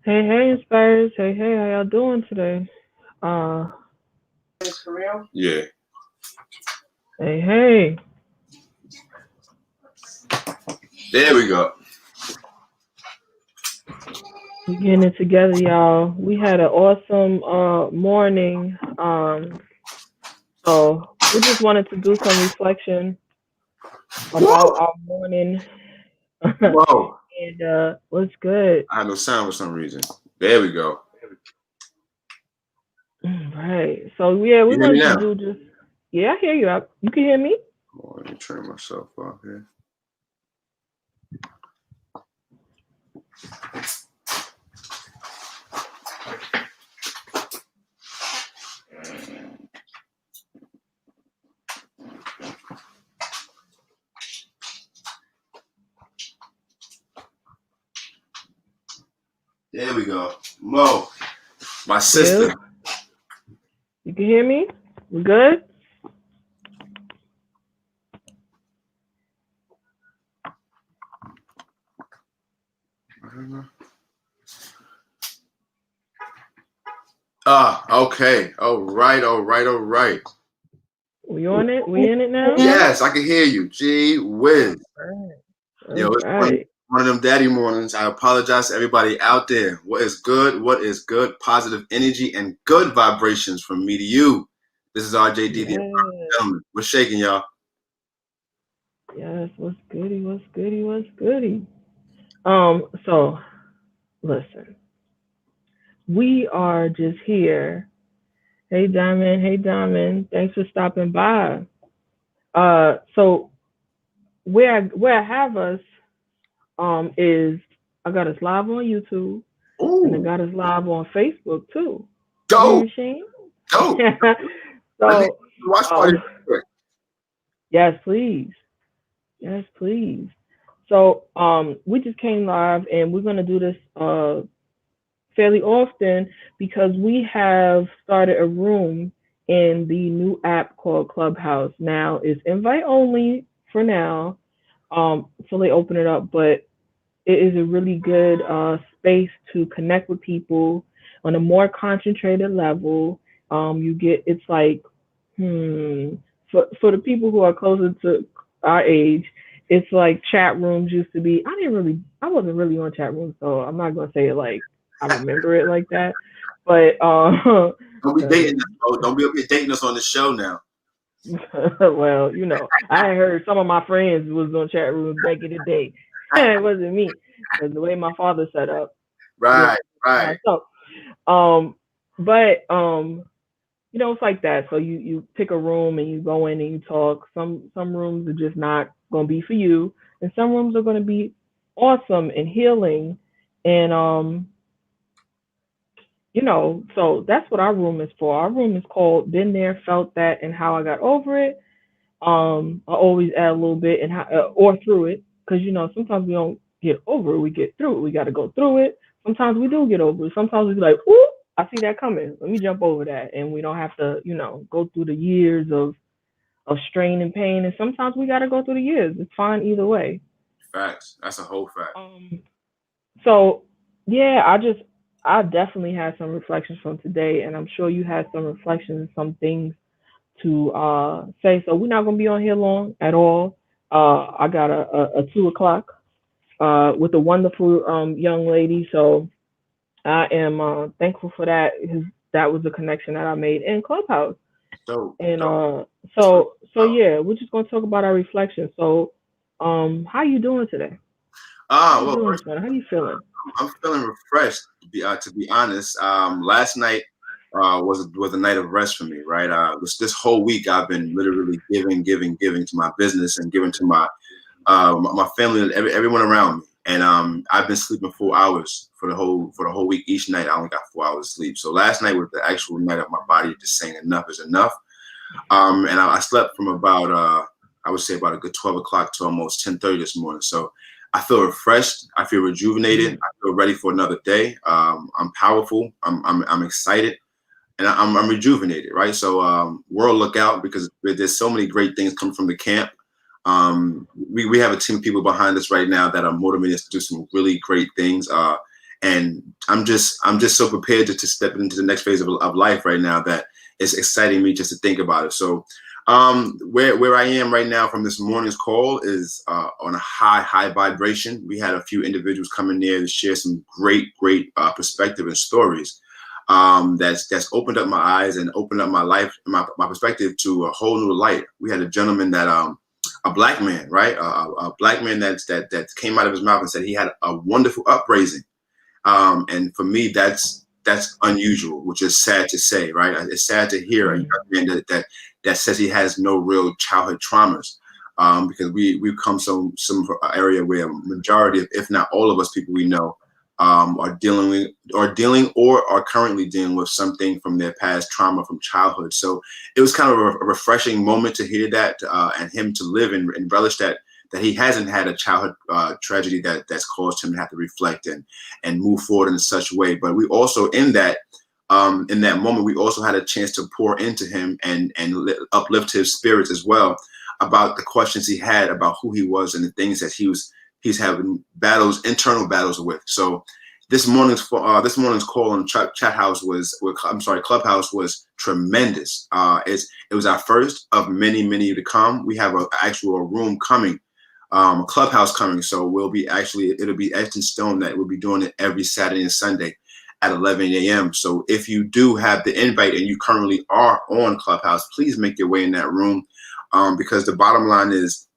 Hey, hey, Inspires. Hey, hey, how y'all doing today? Uh, Yeah. hey, hey. There we go. We getting it together, y'all. We had an awesome morning. So we just wanted to do some reflection about Woo! our morning Whoa. and what's good. I had no sound for some reason. There we go. Right. So yeah, we You hear me wanted to now? do just yeah, I hear you. You can hear me? Oh, let me turn myself off here. There we go. Mo, my sister. Yeah. You can hear me? We good? Ah, okay. All right, all right, all right. We on it? We in it now? Yes, I can hear you. Gee whiz. All Yo, right. it's All one, right. one of them daddy mornings. I apologize to everybody out there. What is good? What is good? Positive energy and good vibrations from me to you. This is RJD, the Yes. gentleman. We're shaking, y'all. Yes, what's goody, what's goody, what's goody. So listen, we are just here. Hey Diamond, thanks for stopping by. So where I have us is I got us live on YouTube and I Ooh, got us live on Facebook too. You dope, hear Shane? dope. I think So watch party. um yes, please. Yes, please. So we just came live and we're gonna do this fairly often because we have started a room in the new app called Clubhouse. Now it's invite only for now, until they open it up, but it is a really good space to connect with people on a more concentrated level. You get it's like for the people who are closer to our age, it's like chat rooms used to be. I wasn't really on chat rooms, so I'm not gonna say it like I remember it like that. But Don't be dating cause us, bro. Don't be up here dating us on the show now. well, I heard some of my friends was on chat rooms back in the day. It wasn't me, because the way my father set up, you Right, know. right. So, but it's like that. So you pick a room and you go in and you talk. Some rooms are just not gonna be for you, and some rooms are gonna be awesome and healing, and so that's what our room is for. Our room is called "Been There, Felt That, and How I Got Over It." I always add a little bit and how or through it, because sometimes we don't get over it, we get through it. We got to go through it. Sometimes we do get over it. Sometimes we be like, "Ooh, I see that coming. Let me jump over that," and we don't have to, go through the years of strain and pain. And sometimes we got to go through the years. It's fine either way. Facts. That's a whole fact. So yeah, I definitely had some reflections from today, and I'm sure you had some reflections, some things to say. So we're not gonna be on here long at all. I got a 2 o'clock with a wonderful young lady. So I am thankful for that. That was a connection that I made in Clubhouse. Dope, And dope. so yeah, we're just gonna talk about our reflections. So how you doing today? How you Well, doing first, this morning? How you feeling? I'm feeling refreshed. To be honest, last night was a night of rest for me. Right, this whole week I've been literally giving to my business and giving to my family and everyone around me. And I've been sleeping 4 hours for the whole week. Each night I only got 4 hours sleep. So last night was the actual night of my body just saying enough is enough. And I slept from about I would say about a good 12 o'clock to almost 10:30 this morning. So I feel refreshed. I feel rejuvenated. Mhm. I feel ready for another day. I'm powerful. I'm excited, and I'm rejuvenated. Right. So world, look out, because there's so many great things coming from the camp. We have a team of people behind us right now that are motivated us to do some really great things. And I'm just so prepared to step into the next phase of life right now that it's exciting me just to think about it. So where I am right now from this morning's call is on a high vibration. We had a few individuals come in there to share some great perspective and stories that's opened up my eyes and opened up my life, my perspective to a whole new light. We had a gentleman that a black man, right? A black man that came out of his mouth and said he had a wonderful upraising. And for me, that's unusual, which is sad to say, right? It's sad to hear a young man that says he has no real childhood traumas, because we've come some area where majority of, if not all of us people we know, are dealing or are currently dealing with something from their past trauma from childhood. So it was kind of a refreshing moment to hear that, and him to live and relish that he hasn't had a childhood tragedy that's caused him to have to reflect and move forward in such a way. But we also in that moment, we also had a chance to pour into him and uplift his spirits as well about the questions he had about who he was and the things that he's having internal battles with. So this morning's call on Clubhouse was tremendous. It was our first of many to come. We have an actual room coming, a Clubhouse coming. So it'll be etched in stone that we'll be doing it every Saturday and Sunday at 11 a.m. So if you do have the invite and you currently are on Clubhouse, please make your way in that room, because the bottom line is,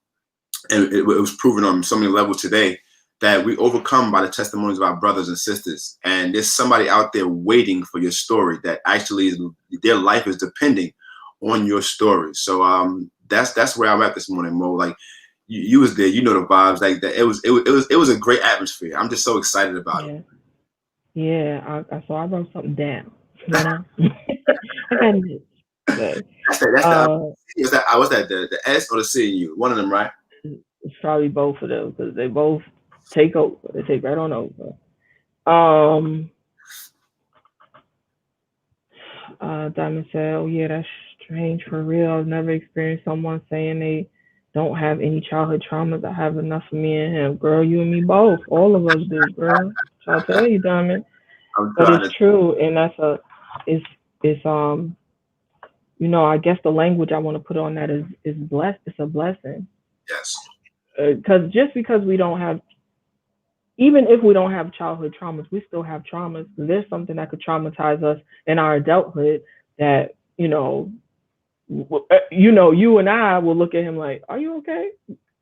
and it was proven on so many levels today, that we overcome by the testimonies of our brothers and sisters. And there's somebody out there waiting for your story that actually their life is depending on your story. So that's where I'm at this morning, Mo. Like you was there, you know the vibes. Like that, it was a great atmosphere. I'm just so excited about it. Yeah, so I wrote something down. You know, I got it. Was that the S or the C in you? One of them, right? It's probably both of them because they both take over. They take right on over. Diamond said, "Oh yeah, that's strange for real. I've never experienced someone saying they don't have any childhood traumas. I have enough for me and him. Girl, you and me both. All of us do, girl. So I'll tell you, Diamond. But it's true, and it's you know, I guess the language I want to put on that is blessed. It's a blessing. Yes. Because just because we don't have, even if we don't have childhood traumas, we still have traumas. There's something that could traumatize us in our adulthood that, you know, you and I will look at him like, are you okay?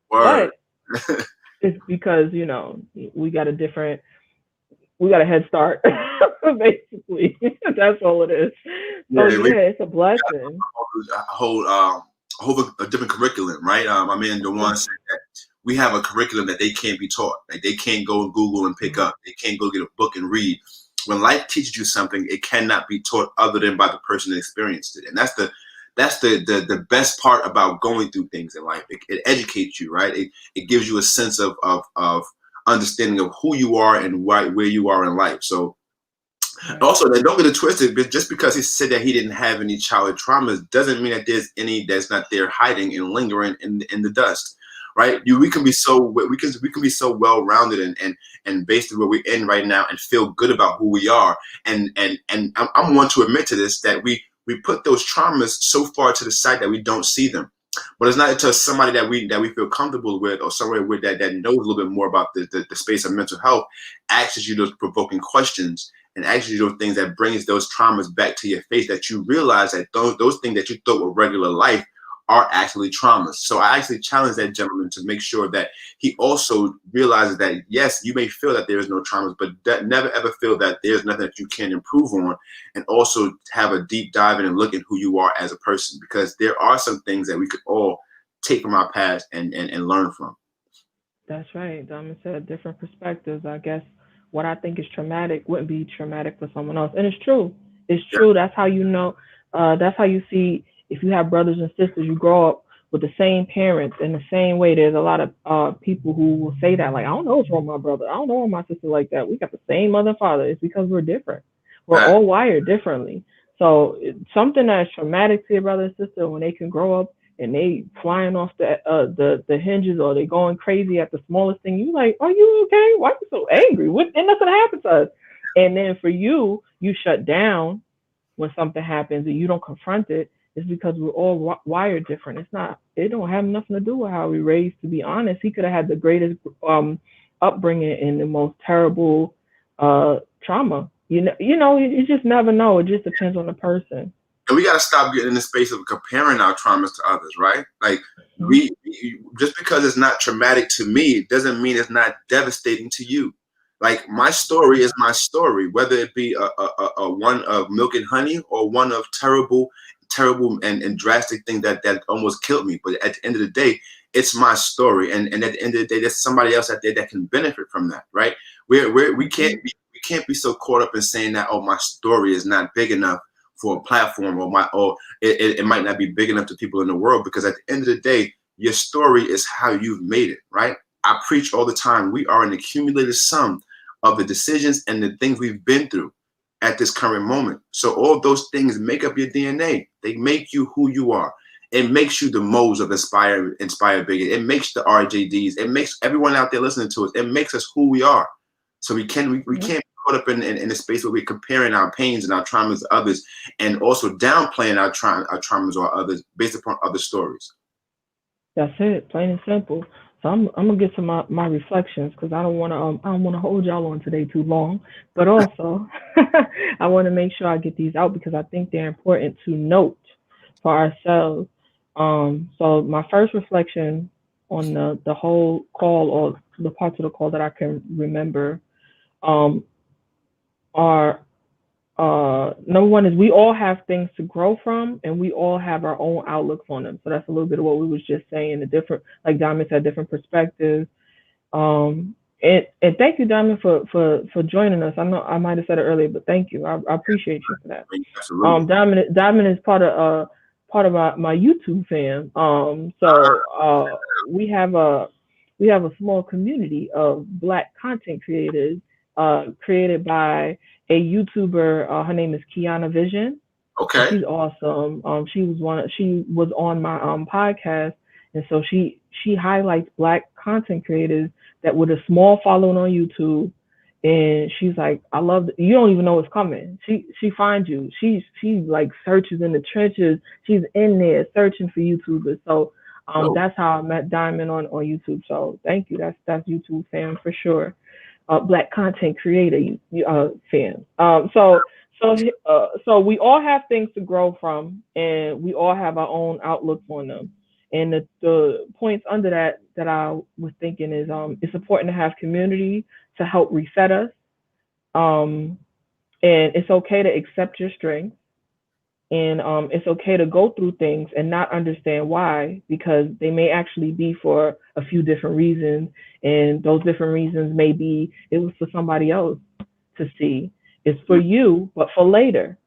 Word. But it's because, you know, we got a head start, basically. That's all it is. So it's a blessing. A different curriculum, right? I mean, the one said that we have a curriculum that they can't be taught. Like they can't go Google and pick up. They can't go get a book and read. When life teaches you something, it cannot be taught other than by the person that experienced it. And that's the best part about going through things in life. It educates you, right? It gives you a sense of understanding of who you are and where you are in life. So also, don't get it twisted, but just because he said that he didn't have any childhood traumas doesn't mean that there's any that's not there hiding and lingering in the dust, right? We can be so well-rounded and based on where we're in right now and feel good about who we are. And I'm one to admit to this, that we put those traumas so far to the side that we don't see them. But it's not until somebody that we feel comfortable with, or somewhere with that knows a little bit more about the space of mental health, asks you those provoking questions and asks you those things that brings those traumas back to your face, that you realize that those things that you thought were regular life are actually traumas. So I actually challenge that gentleman to make sure that he also realizes that, yes, you may feel that there is no traumas, but that never ever feel that there's nothing that you can improve on, and also have a deep dive in and look at who you are as a person, because there are some things that we could all take from our past and learn from. That's right. Diamond said different perspectives. I guess what I think is traumatic wouldn't be traumatic for someone else. And it's true. It's true. That's how you know. That's how you see, if you have brothers and sisters, you grow up with the same parents in the same way. There's a lot of people who will say that, like, I don't know what's wrong with my brother. I don't know my sister like that. We got the same mother and father. It's because we're different. We're all wired differently. So something that's traumatic to your brother and sister, when they can grow up and they flying off the hinges, or they going crazy at the smallest thing, you like, are you okay? Why are you so angry? And nothing happened to us. And then for you, you shut down when something happens and you don't confront it. It's because we're all wired different. It's not. It don't have nothing to do with how we raised. To be honest, he could have had the greatest upbringing and the most terrible trauma. You just never know. It just depends on the person. And we got to stop getting in the space of comparing our traumas to others, right? Like Mhm. just because it's not traumatic to me doesn't mean it's not devastating to you. Like my story is my story, whether it be a one of milk and honey or one of terrible and drastic thing that almost killed me. But at the end of the day, it's my story, and at the end of the day, there's somebody else out there that can benefit from that, right? We can't be so caught up in saying that, oh, my story is not big enough for a platform, or it might not be big enough to people in the world, because at the end of the day, your story is how you've made it, right? I preach all the time. We are an accumulated sum of the decisions and the things we've been through at this current moment. So all those things make up your DNA. They make you who you are. It makes you the Moes of Inspire Bigger. It makes the RJDs. It makes everyone out there listening to us. It makes us who we are. So we can't be caught up in a space where we're comparing our pains and our traumas to others, and also downplaying our traumas or others based upon other stories. That's it, plain and simple. So I'm gonna get to my reflections because I don't want to hold y'all on today too long, but also I want to make sure I get these out because I think they're important to note for ourselves. So my first reflection on the whole call, or the parts of the call that I can remember, um, are number one is we all have things to grow from, and we all have our own outlooks on them. So that's a little bit of what we was just saying. The different, like Diamond said, different perspectives. And thank you, Diamond, for joining us. I know I might have said it earlier, but thank you. I appreciate you for that. Absolutely. Diamond is part of my YouTube fam. So we have a small community of Black content creators created by a YouTuber. Her name is Kiana Vision, and Okay. she's awesome. She was on my podcast, and so she highlights Black content creators that with a small following on YouTube. And she's like, I love you don't even know what's coming. She finds you. She like searches in the trenches. She's in there searching for YouTubers. So that's how I met Diamond on YouTube. So thank you. That's YouTube fam for sure. Black content creator fan. So we all have things to grow from, and we all have our own outlooks on them. And the points under that I was thinking is it's important to have community to help reset us. Um, and it's okay to accept your strengths, and it's okay to go through things and not understand why, because they may actually be for a few different reasons, and those different reasons may be it was for somebody else to see. It's for you, but for later,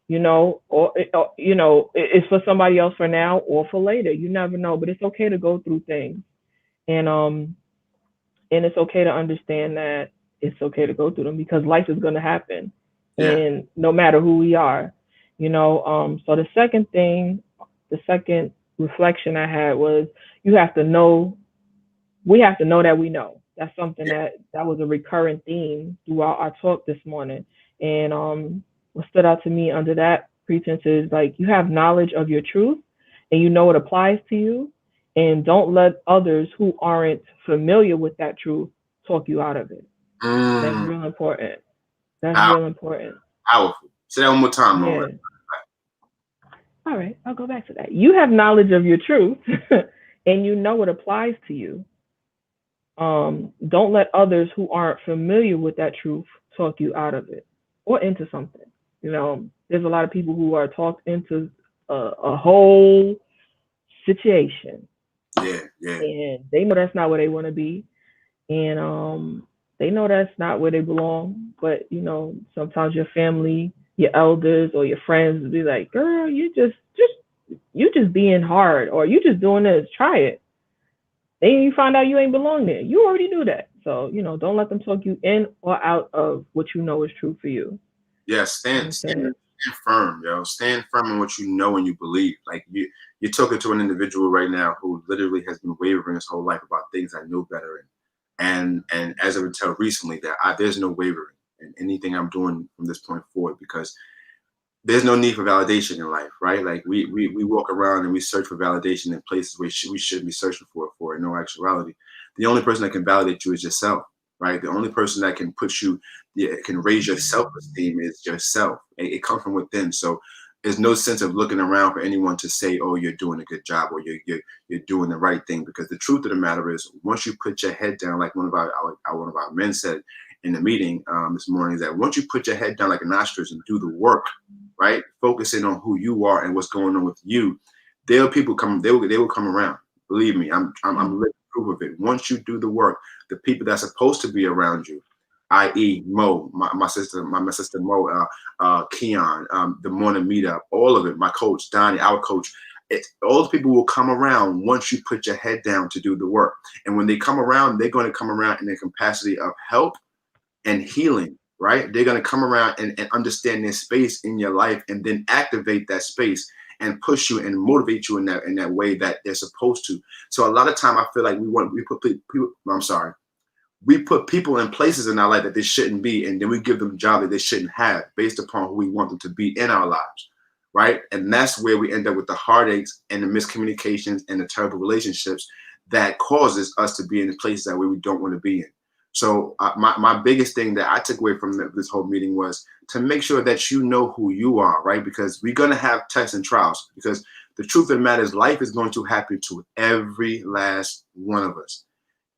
it's for somebody else for now or for later. You never know, but it's okay to go through things, and it's okay to understand that it's okay to go through them because life is going to happen, Yeah. and no matter who we are, So the second reflection I had was you have to know. We have to know that we know. That's something Yeah. that was a recurrent theme throughout our talk this morning. And what stood out to me under that pretense is like you have knowledge of your truth and you know it applies to you. And don't let others who aren't familiar with that truth talk you out of it. That's Mm, real important. That's pow- real important. powerful. Say that one more time, Lauren. Yeah. All right, I'll go back to that. You have knowledge of your truth and you know it applies to you. Don't let others who aren't familiar with that truth talk you out of it or into something. There's a lot of people who are talked into a whole situation, Yeah, yeah, and they know that's not where they want to be, and they know that's not where they belong. But sometimes your family, your elders, or your friends will be like, "Girl, you just being hard, or you just doing this. Try it." Then you find out you ain't belong there. You already knew that. So, don't let them talk you in or out of what you know is true for you. yeah. That's it. Stand firm, yo. Stand firm in what you know and you believe. Like you're talking to an individual right now who literally has been wavering his whole life about things I know better in. And as of until recently, there's no wavering. and anything I'm doing from this point forward, because there's no need for validation in life, right? Like we walk around and we search for validation in places where we shouldn't be searching for in no actuality. The only person that can validate you is yourself, right? The only person that can put you, yeah, can raise your self-esteem is yourself. It comes from within. So there's no sense of looking around for anyone to say, oh, you're doing a good job, or you're doing the right thing. Because the truth of the matter is, once you put your head down, like one of our men said in the meeting this morning, is that once you put your head down like an ostrich and do the work, right? Focusing on who you are and what's going on with you, people come. They will come around. Believe me, I'm living proof of it. Once you do the work, the people that's supposed to be around you, i.e., Mo, my sister Mo, Keon, the morning meetup, all of it. My coach Donnie, our coach. All the people will come around once you put your head down to do the work. And when they come around, they're going to come around in the capacity of help and healing, right? They're going to come around and understand their space in your life, and then activate that space and push you and motivate you in that way that they're supposed to. So a lot of time I feel like we put people in places in our life that they shouldn't be, and then we give them a job that they shouldn't have based upon who we want them to be in our lives, right? And that's where we end up with the heartaches and the miscommunications and the terrible relationships that causes us to be in the places that we don't want to be in. So my biggest thing that I took away from this whole meeting was to make sure that you know who you are, right? Because we're going to have tests and trials, because the truth of the matter is life is going to happen to every last one of us.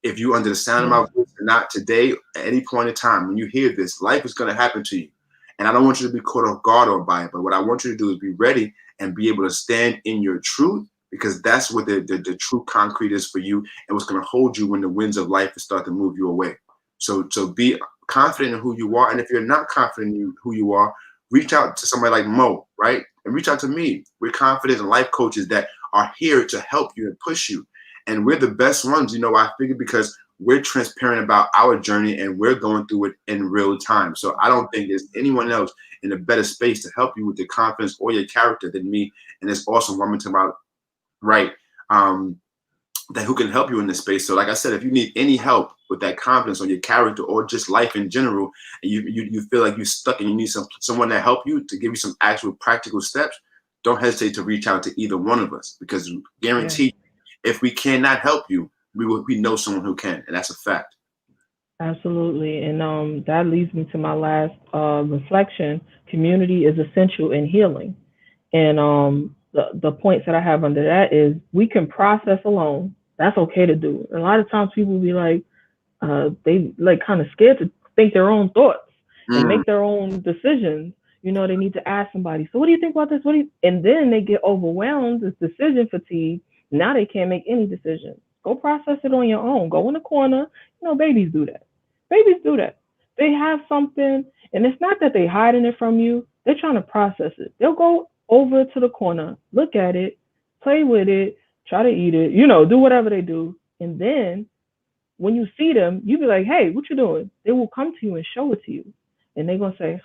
If you under the sound of my voice, and not today, at any point in time, when you hear this, life is going to happen to you. And I don't want you to be caught off guard or by it, but what I want you to do is be ready and be able to stand in your truth, because that's what the true concrete is for you, and what's going to hold you when the winds of life start to move you away. So be confident in who you are. And if you're not confident in who you are, reach out to somebody like Mo, right? And reach out to me. We're confident and life coaches that are here to help you and push you. And we're the best ones, I figure, because we're transparent about our journey and we're going through it in real time. So I don't think there's anyone else in a better space to help you with your confidence or your character than me. And it's awesome woman about, right? That who can help you in this space. So like I said, if you need any help with that confidence on your character or just life in general, and you feel like you're stuck and you need someone to help you, to give you some actual practical steps, don't hesitate to reach out to either one of us, because guaranteed, if we cannot help you, we know someone who can, and that's a fact. Absolutely. And that leads me to my last reflection. Community is essential in healing. And the points that I have under that is we can process alone. That's okay to do. A lot of times people be like, they like kind of scared to think their own thoughts and make their own decisions. They need to ask somebody. So what do you think about this? And then they get overwhelmed with decision fatigue. Now they can't make any decisions. Go process it on your own. Go in the corner. Babies do that. Babies do that. They have something, and it's not that they're hiding it from you. They're trying to process it. They'll go over to the corner, look at it, play with it, try to eat it, do whatever they do. And then when you see them, you be like, hey, what you doing? They will come to you and show it to you. And they're going to say,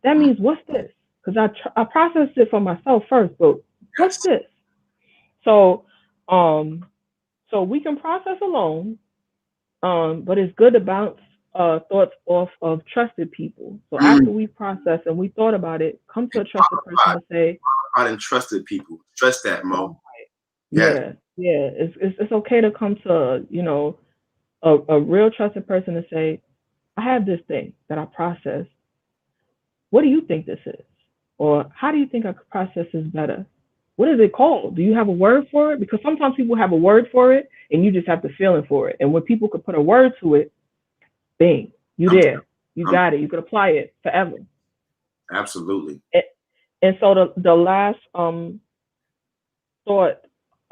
that means what's this? Because I processed it for myself first, but what's this? So, so we can process alone, but it's good to bounce thoughts off of trusted people. So after we process and we thought about it, come to a trusted person and say, I didn't trusted people. Trust that, Mo. Yeah. It's okay to come to a real trusted person and say, I have this thing that I process. What do you think this is? Or how do you think I could process this better? What is it called? Do you have a word for it? Because sometimes people have a word for it and you just have the feeling for it. And when people could put a word to it, bang, you there. You got it. You could apply it forever. Absolutely. And so the last thought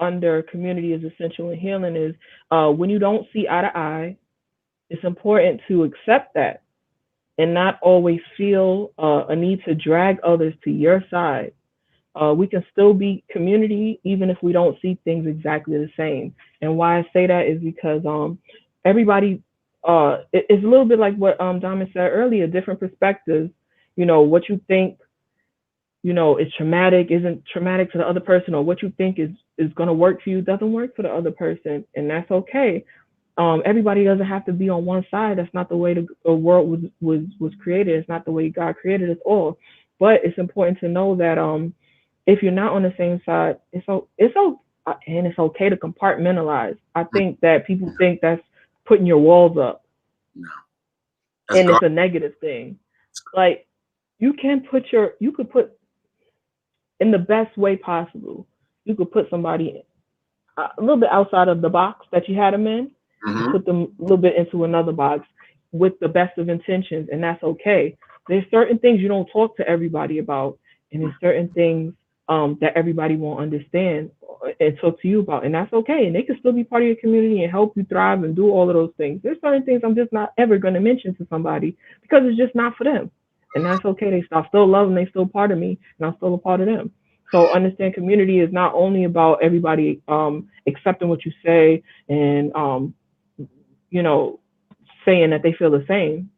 under community is essential in healing is when you don't see eye to eye, it's important to accept that and not always feel a need to drag others to your side. We can still be community even if we don't see things exactly the same. And why I say that is because everybody, it's a little bit like what Diamond said earlier, different perspectives. What you think, is traumatic, isn't traumatic to the other person, or what you think is going to work for you doesn't work for the other person. And that's okay. everybody doesn't have to be on one side. That's not the way the world was created. It's not the way God created us all. But it's important to know that if you're not on the same side, and it's okay to compartmentalize. I think that people think that's putting your walls up, No, that's and God. it's a negative thing. Like you could put in the best way possible. You could put somebody a little bit outside of the box that you had them in, and Mm-hmm. put them a little bit into another box with the best of intentions, and that's okay. There's certain things you don't talk to everybody about, and there's certain things that everybody won't understand and talk to you about, and that's okay. And they can still be part of your community and help you thrive and do all of those things. There's certain things I'm just not ever going to mention to somebody because it's just not for them, and that's okay. I still love them. They still part of me, and I'm still a part of them. So understand community is not only about everybody accepting what you say and you know, saying that they feel the same,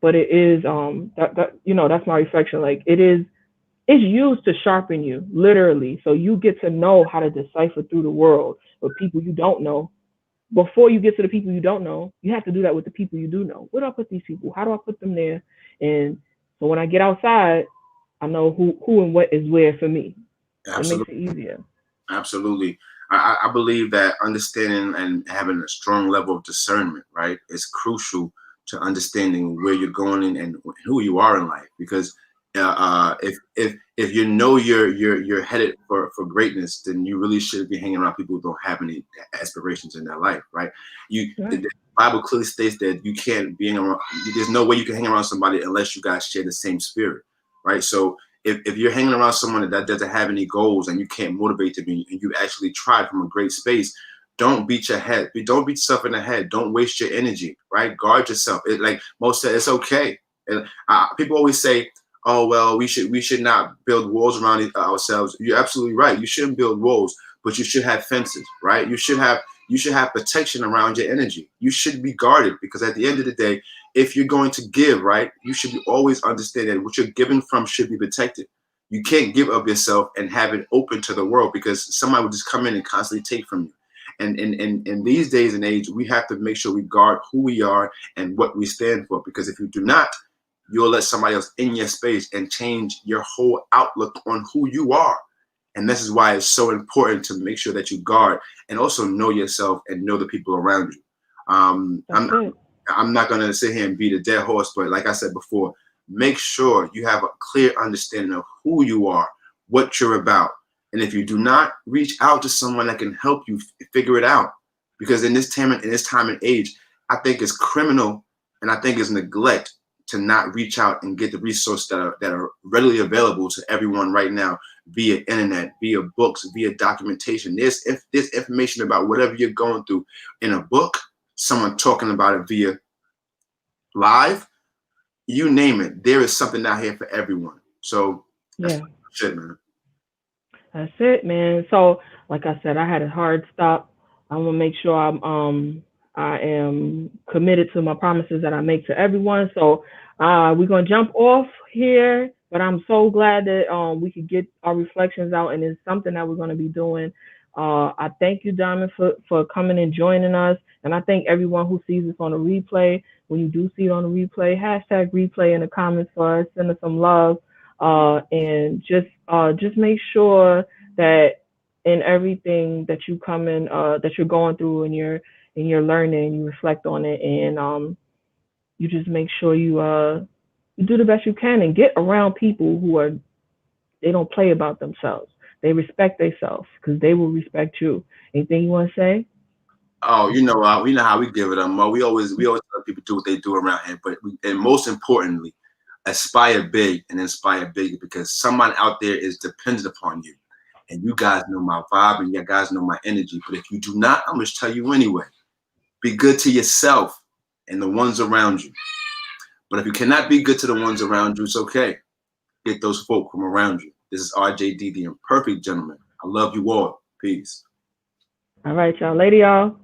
but it is that's my reflection. Like it's used to sharpen you, literally. So you get to know how to decipher through the world with people you don't know. Before you get to the people you don't know, you have to do that with the people you do know. Where do I put these people? How do I put them there? And so when I get outside, I know who and what is where for me. It makes Absolutely. it easier. Absolutely. I believe that understanding and having a strong level of discernment, right, is crucial to understanding where you're going and who you are in life. Because if you know you're headed for greatness, then you really should be hanging around people who don't have any aspirations in their life, right? The Right. Bible clearly states that you can't be around. There's no way you can hang around somebody unless you guys share the same spirit, right? So if you're hanging around someone that doesn't have any goals and you can't motivate them and you actually tried from a great space, don't beat your head. Don't beat yourself in the head. Don't waste your energy, right? Guard yourself. Like most said, it's okay. And people always say, "Oh well, we should not build walls around ourselves." You're absolutely right. You shouldn't build walls, but you should have fences, right? You should have protection around your energy. You should be guarded because at the end of the day, if you're going to give, right, you should be always understand that what you're giving from should be protected. You can't give of yourself and have it open to the world because somebody will just come in and constantly take from you. And in these days and age, we have to make sure we guard who we are and what we stand for. Because if you do not, you'll let somebody else in your space and change your whole outlook on who you are. And this is why it's so important to make sure that you guard and also know yourself and know the people around you. Um, That's I'm it. I'm not going to sit here and beat a dead horse, but like I said before, make sure you have a clear understanding of who you are, what you're about. And if you do not, reach out to someone that can help you figure it out. Because in this time and age, I think it's criminal and I think it's neglect to not reach out and get the resources that are readily available to everyone right now via internet, via books, via documentation. There's information about whatever you're going through in a book, someone talking about it via live, you name it. There is something out here for everyone. So that's Yeah. shit, man. That's it, man. So, like I said, I had a hard stop. I'm gonna make sure I am committed to my promises that I make to everyone. So, we're gonna jump off here. But I'm so glad that we could get our reflections out, and it's something that we're gonna be doing. I thank you, Diamond, for coming and joining us, and I thank everyone who sees this on a replay. When you do see it on a replay, hashtag replay in the comments for us. Send us some love and just make sure that in everything that you come in that you're going through and you're learning, you reflect on it, and you just make sure you do the best you can and get around people who are they don't play about themselves. They respect themselves because they will respect you. Anything you want to say? Oh, we know how we give it up. We always tell people do what they do around here, but and most importantly, aspire big and inspire big because someone out there is dependent upon you. And you guys know my vibe and you guys know my energy. But if you do not, I'm gonna tell you anyway. Be good to yourself and the ones around you. But if you cannot be good to the ones around you, it's okay. Get those folk from around you. This is RJD, the imperfect gentleman. I love you all. Peace. All right, y'all. Later, y'all.